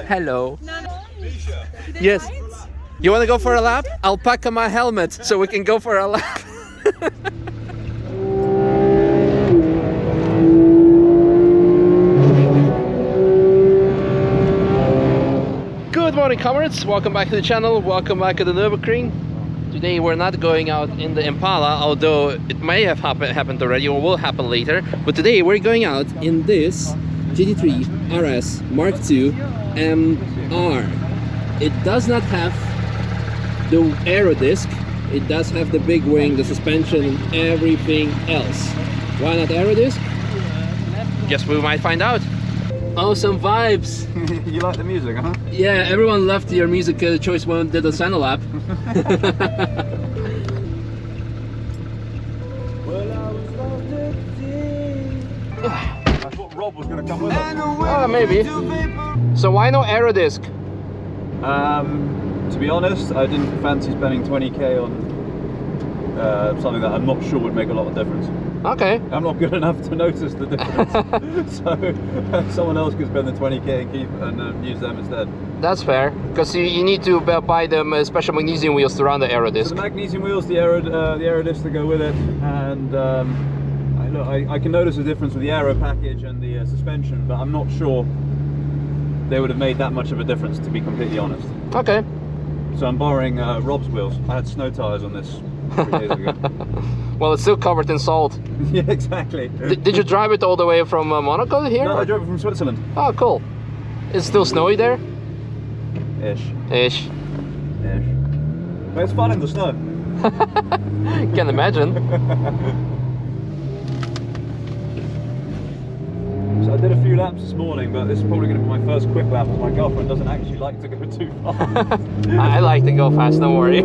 Hello. Misha. Yes. You want to go for a lap? I'll pack on my helmet so we can go for a lap. Good morning, comrades. Welcome back to the channel. Welcome back to the Nürburgring. Today we're not going out in the Impala, although it may have happened already or will happen later. But today we're going out in this GT3 RS Mark II MR. It does not have the aero disc. It does have the big wing, the suspension, and everything else. Why not aero disc? Guess we might find out. Oh, some vibes. You like the music, huh? Yeah, everyone loved your music choice when we did the Senna lap. I thought Rob was going to come with us. Oh, maybe. So why no aero disc? To be honest, I didn't fancy spending 20k on something that I'm not sure would make a lot of difference. Okay. I'm not good enough to notice the difference. So someone else could spend the 20k and keep and use them instead. That's fair, because you need to buy them special magnesium wheels to run the aero disc. So the magnesium wheels, the aero disc to go with it, and I can notice a difference with the aero package and the suspension, but I'm not sure they would have made that much of a difference, to be completely honest. Okay. So I'm borrowing Rob's wheels. I had snow tires on this 3 days ago. Well, it's still covered in salt. Yeah, exactly. Did you drive it all the way from Monaco here? No, I drove it from Switzerland. Oh, cool. It's still snowy there? Ish. Ish. But it's fun in the snow. Can imagine. So I did a few laps this morning, but this is probably going to be my first quick lap, as my girlfriend doesn't actually like to go too fast. I like to go fast, don't worry.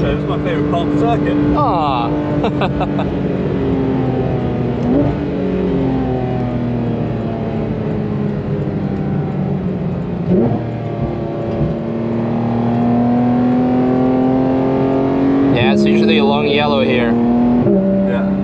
so it's my favourite part of the circuit. Ah. Yeah, it's usually a long yellow here. Yeah.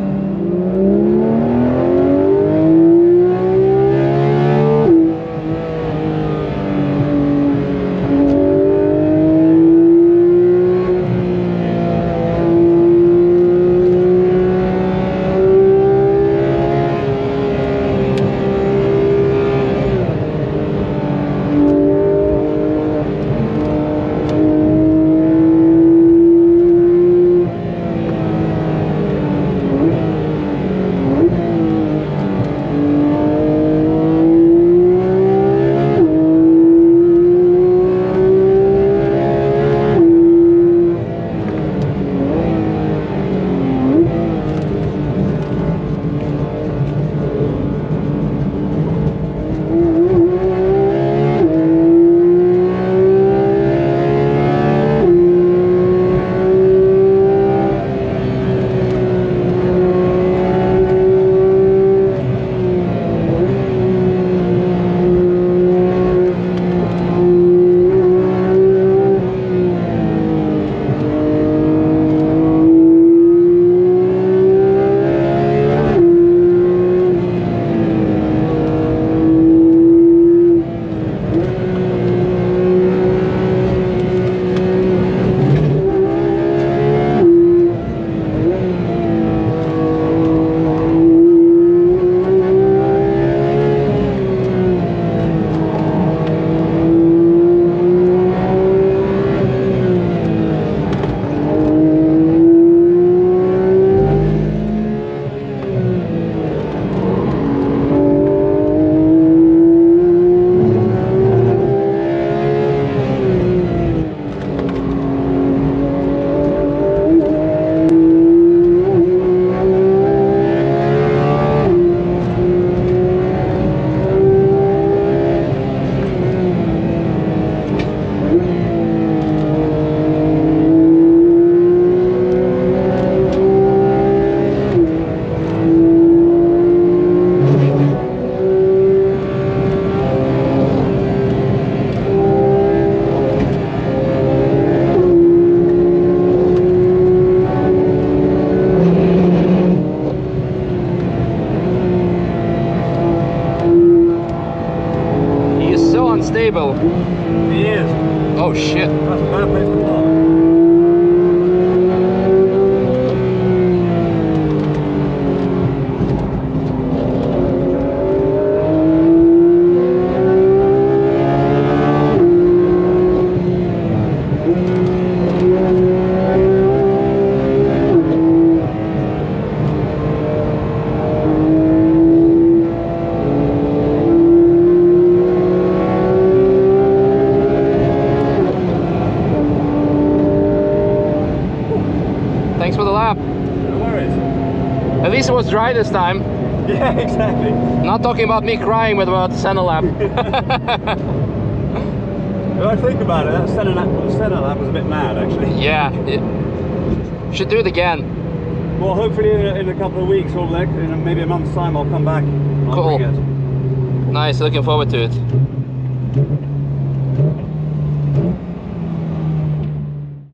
Unstable. He is. Oh shit. That's a bad place to park. Thanks for the lap. No worries. At least it was dry this time. Yeah, exactly. Not talking about me crying with about the Senna lap. If I think about it, that Senna lap was a bit mad, actually. Yeah, should do it again. Well, hopefully in a couple of weeks or like in maybe a month's time, I'll come back. I'll Cool. bring it. Nice, looking forward to it.